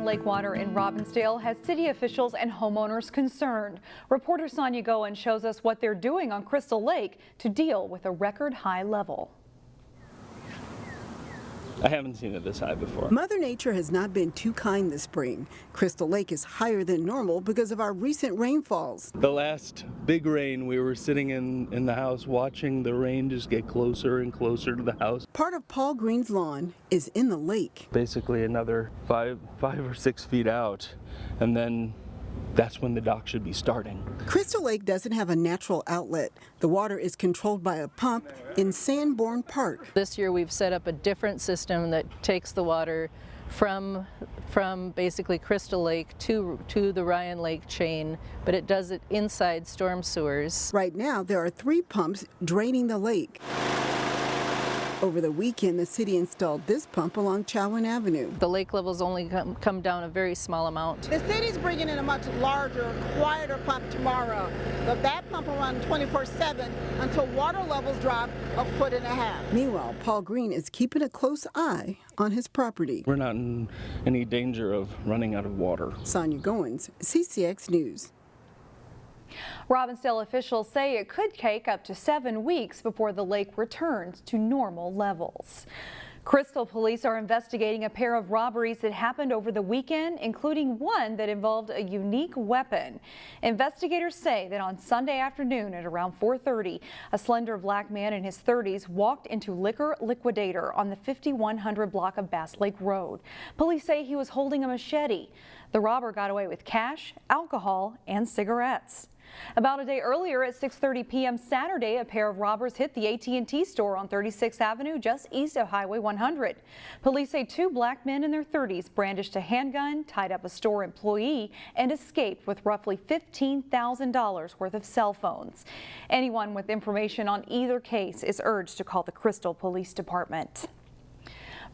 lake water in Robbinsdale has city officials and homeowners concerned. Reporter Sonia Goen shows us what they're doing on Crystal Lake to deal with a record high level. I haven't seen it this high before. Mother Nature has not been too kind this spring. Crystal Lake is higher than normal because of our recent rainfalls. The last big rain, we were sitting in the house watching the rain just get closer and closer to the house. Part of Paul Green's lawn is in the lake. Basically another five or 6 feet out, and then that's when the dock should be starting. Crystal Lake doesn't have a natural outlet. The water is controlled by a pump in Sanborn Park. This year we've set up a different system that takes the water from basically Crystal Lake to the Ryan Lake chain, but it does it inside storm sewers. Right now there are 3 pumps draining the lake. Over the weekend, the city installed this pump along Champlin Avenue. The lake levels only come down a very small amount. The city's bringing in a much larger, quieter pump tomorrow, but that pump will run 24/7 until water levels drop 1.5 feet. Meanwhile, Paul Green is keeping a close eye on his property. We're not in any danger of running out of water. Sonia Goins, CCX News. Robbinsdale officials say it could take up to 7 weeks before the lake returns to normal levels. Crystal police are investigating a pair of robberies that happened over the weekend, including one that involved a unique weapon. Investigators say that on Sunday afternoon at around 4:30, a slender black man in his 30s walked into Liquor Liquidator on the 5100 block of Bass Lake Road. Police say he was holding a machete. The robber got away with cash, alcohol, and cigarettes. About a day earlier at 6:30 p.m. Saturday, a pair of robbers hit the AT&T store on 36th Avenue just east of Highway 100. Police say 2 black men in their 30s brandished a handgun, tied up a store employee, and escaped with roughly $15,000 worth of cell phones. Anyone with information on either case is urged to call the Crystal Police Department.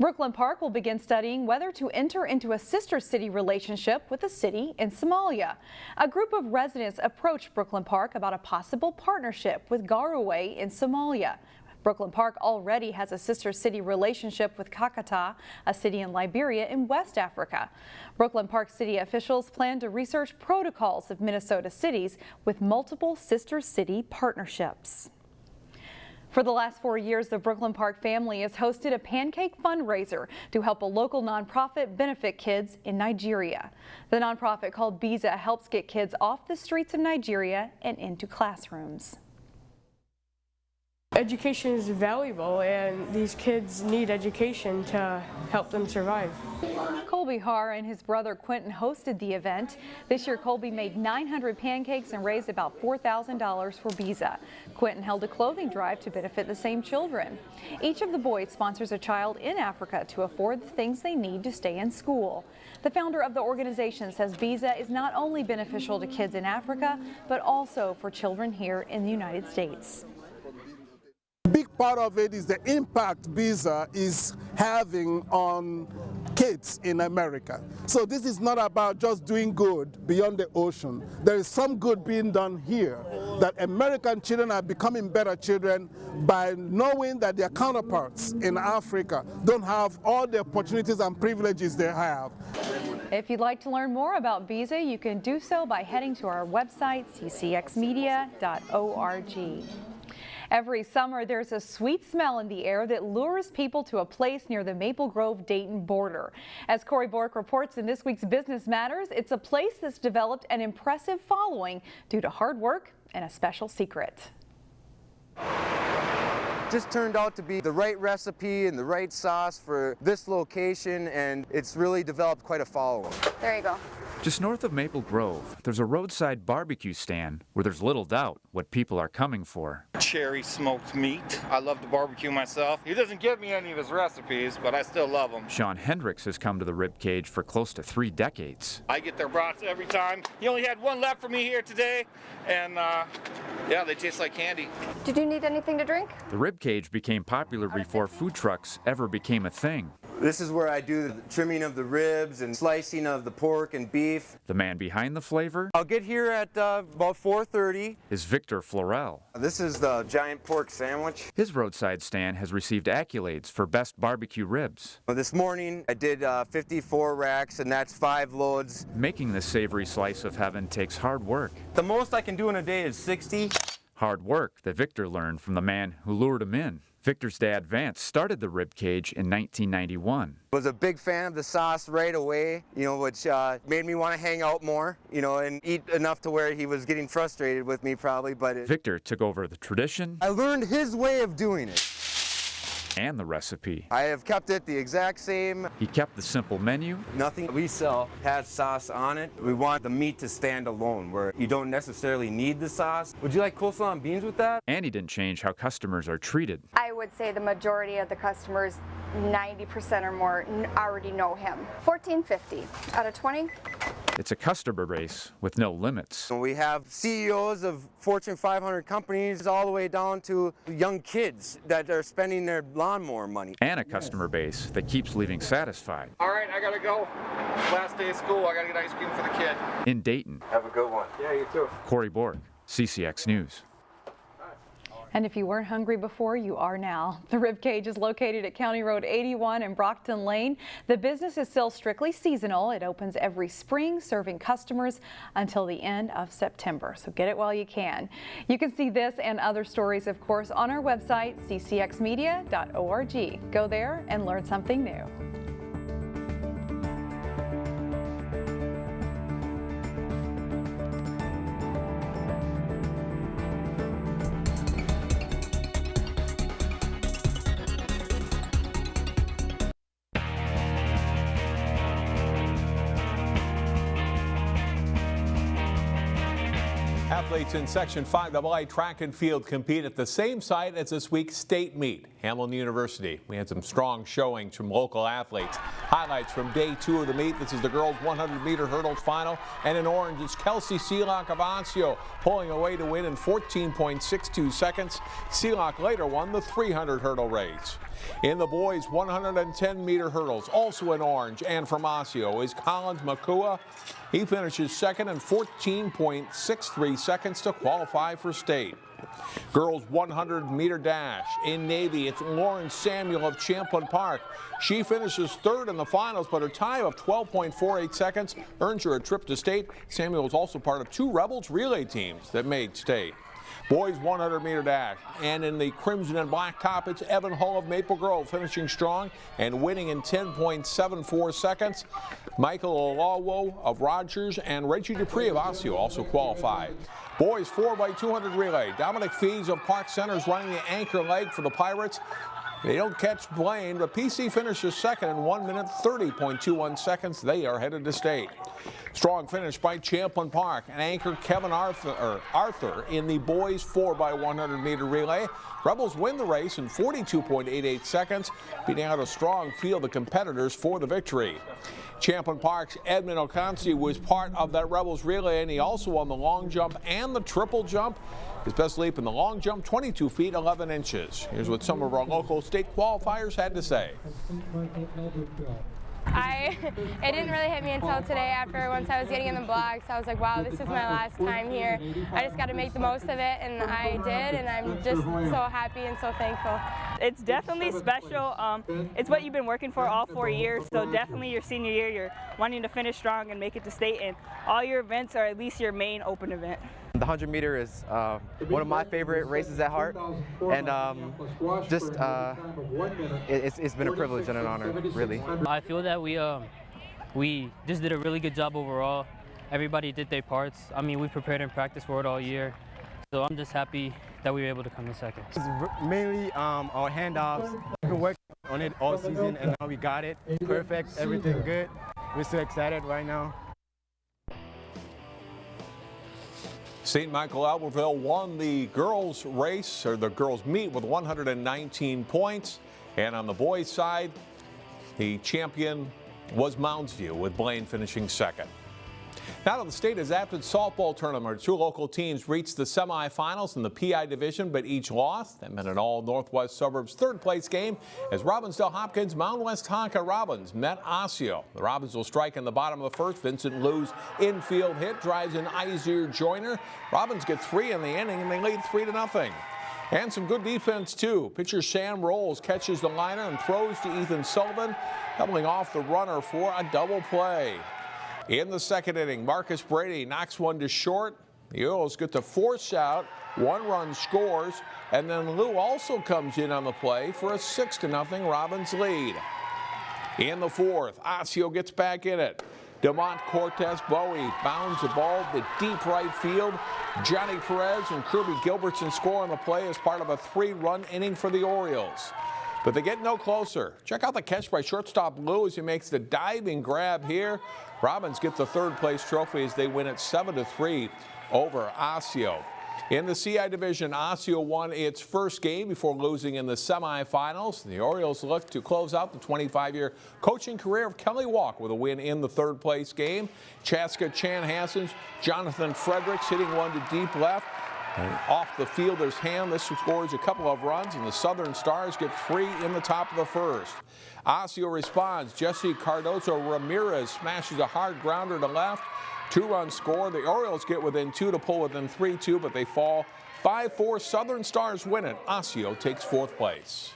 Brooklyn Park will begin studying whether to enter into a sister city relationship with a city in Somalia. A group of residents approached Brooklyn Park about a possible partnership with Garowe in Somalia. Brooklyn Park already has a sister city relationship with Kakata, a city in Liberia in West Africa. Brooklyn Park city officials plan to research protocols of Minnesota cities with multiple sister city partnerships. For the last 4 years, the Brooklyn Park family has hosted a pancake fundraiser to help a local nonprofit benefit kids in Nigeria. The nonprofit called BIZAA helps get kids off the streets of Nigeria and into classrooms. Education is valuable, and these kids need education to help them survive. Colby Har and his brother Quentin hosted the event. This year, Colby made 900 pancakes and raised about $4,000 for BIZAA. Quentin held a clothing drive to benefit the same children. Each of the boys sponsors a child in Africa to afford the things they need to stay in school. The founder of the organization says BIZAA is not only beneficial to kids in Africa, but also for children here in the United States. A big part of it is the impact BIZAA is having on kids in America. So this is not about just doing good beyond the ocean. There is some good being done here, that American children are becoming better children by knowing that their counterparts in Africa don't have all the opportunities and privileges they have. If you'd like to learn more about BIZAA, you can do so by heading to our website, ccxmedia.org. Every summer, there's a sweet smell in the air that lures people to a place near the Maple Grove-Dayton border. As Corey Bork reports in this week's Business Matters, it's a place that's developed an impressive following due to hard work and a special secret. Just turned out to be the right recipe and the right sauce for this location, and it's really developed quite a following. There you go. Just north of Maple Grove, there's a roadside barbecue stand where there's little doubt what people are coming for. Cherry smoked meat. I love to barbecue myself. He doesn't give me any of his recipes, but I still love them. Sean Hendricks has come to the Rib Cage for close to 3 decades. I get their brats every time. He only had one left for me here today, and yeah, they taste like candy. Did you need anything to drink? The Rib Cage became popular before food trucks ever became a thing. This is where I do the trimming of the ribs and slicing of the pork and beef. The man behind the flavor I'll get here at about 4:30. is Victor Florell. This is the giant pork sandwich. His roadside stand has received accolades for best barbecue ribs. Well, this morning I did 54 racks, and that's 5 loads. Making this savory slice of heaven takes hard work. The most I can do in a day is 60. Hard work that Victor learned from the man who lured him in. Victor's dad, Vance, started the rib cage in 1991. Was a big fan of the sauce right away, which made me want to hang out more, and eat enough to where he was getting frustrated with me probably, but Victor took over the tradition. I learned his way of doing it. And the recipe. I have kept it the exact same. He kept the simple menu. Nothing we sell has sauce on it. We want the meat to stand alone, where you don't necessarily need the sauce. Would you like coleslaw and beans with that? And he didn't change how customers are treated. I would say the majority of the customers, 90% or more, already know him. $14.50 out of 20. It's a customer base with no limits. We have CEOs of Fortune 500 companies all the way down to young kids that are spending their lawnmower money. And a customer base that keeps leaving satisfied. All right, I gotta go. Last day of school, I gotta get ice cream for the kid. In Dayton. Have a good one. Yeah, you too. Corey Borg, CCX News. And if you weren't hungry before, you are now. The Rib Cage is located at County Road 81 and Brockton Lane. The business is still strictly seasonal. It opens every spring, serving customers until the end of September. So get it while you can. You can see this and other stories, of course, on our website, ccxmedia.org. Go there and learn something new. Athletes in Section 5AA track and field compete at the same site as this week's state meet, Hamlin University. We had some strong showings from local athletes. Highlights from day 2 of the meet. This is the girls' 100-meter hurdles final. And in orange, it's Kelsey Seelock of Osseo pulling away to win in 14.62 seconds. Seelock later won the 300 hurdle race. In the boys' 110-meter hurdles, also in orange and from Osseo, is Collins Makua. He finishes second in 14.63 seconds to qualify for state. Girls 100-meter dash. In Navy, it's Lauren Samuel of Champlin Park. She finishes third in the finals, but her time of 12.48 seconds earns her a trip to state. Samuel is also part of 2 Rebels relay teams that made state. Boys 100-meter dash, and in the crimson and black top, it's Evan Hull of Maple Grove finishing strong and winning in 10.74 seconds. Michael Olawo of Rogers and Reggie Dupree of Osseo also qualified. Boys 4x200 relay, Dominic Fees of Park Center is running the anchor leg for the Pirates. They don't catch Blaine, but PC finishes second in 1 minute 30.21 seconds. They are headed to state. Strong finish by Champlin Park and anchor Kevin Arthur in the boys 4x100-meter relay. Rebels win the race in 42.88 seconds, beating out a strong field of competitors for the victory. Champlin Park's Edmund Oconsi was part of that Rebels relay, and he also won the long jump and the triple jump. His best leap in the long jump, 22 feet 11 inches. Here's what some of our local state qualifiers had to say. It didn't really hit me until today once I was getting in the blocks. I was like, wow, this is my last time here. I just got to make the most of it, and I did, and I'm just so happy and so thankful. It's definitely special. It's what you've been working for all 4 years, so definitely your senior year, you're wanting to finish strong and make it to state, and all your events are at least your main open event. The 100 meter is one of my favorite races at heart, and it's been a privilege and an honor, really. I feel that we just did a really good job overall. Everybody did their parts. I mean, we prepared and practiced for it all year, so I'm just happy that we were able to come in second. It's mainly our handoffs. We've been working on it all season, and now we got it. Perfect, everything good. We're so excited right now. St. Michael Albertville won the girls race, or the girls meet, with 119 points. And on the boys side, the champion was Moundsview, with Blaine finishing second. Now to the state adapted softball tournament. Two local teams reached the semifinals in the PI division, but each lost. That meant an all Northwest Suburbs third place game as Robbinsdale Hopkins Mountain West Tonka Robins met Osseo. The Robins will strike in the bottom of the first. Vincent Lou's infield hit drives in Isier Joyner. Robins get 3 in the inning and they lead 3-0. And some good defense too. Pitcher Sam Rolls catches the liner and throws to Ethan Sullivan, doubling off the runner for a double play. In the second inning, Marcus Brady knocks one to short. The Orioles get the force out, 1 run scores, and then Lou also comes in on the play for a 6-0 Robins lead. In the fourth, Osseo gets back in it. DeMont Cortez Bowie bounds the ball to deep right field. Johnny Perez and Kirby Gilbertson score on the play as part of a 3-run inning for the Orioles. But they get no closer. Check out the catch by shortstop Lou as he makes the diving grab here. Robins get the third place trophy as they win it 7-3 over Osseo. In the CI division, Osseo won its first game before losing in the semifinals. The Orioles look to close out the 25-year coaching career of Kelly Walk with a win in the third place game. Chaska Chanhassens, Jonathan Fredericks hitting one to deep left. And off the fielder's hand, this scores a couple of runs, and the Southern Stars get 3 in the top of the first. Osseo responds. Jesse Cardozo Ramirez smashes a hard grounder to left. 2-run score. The Orioles get within 2 to pull within 3-2, but they fall 5-4. Southern Stars win it. Osseo takes 4th place.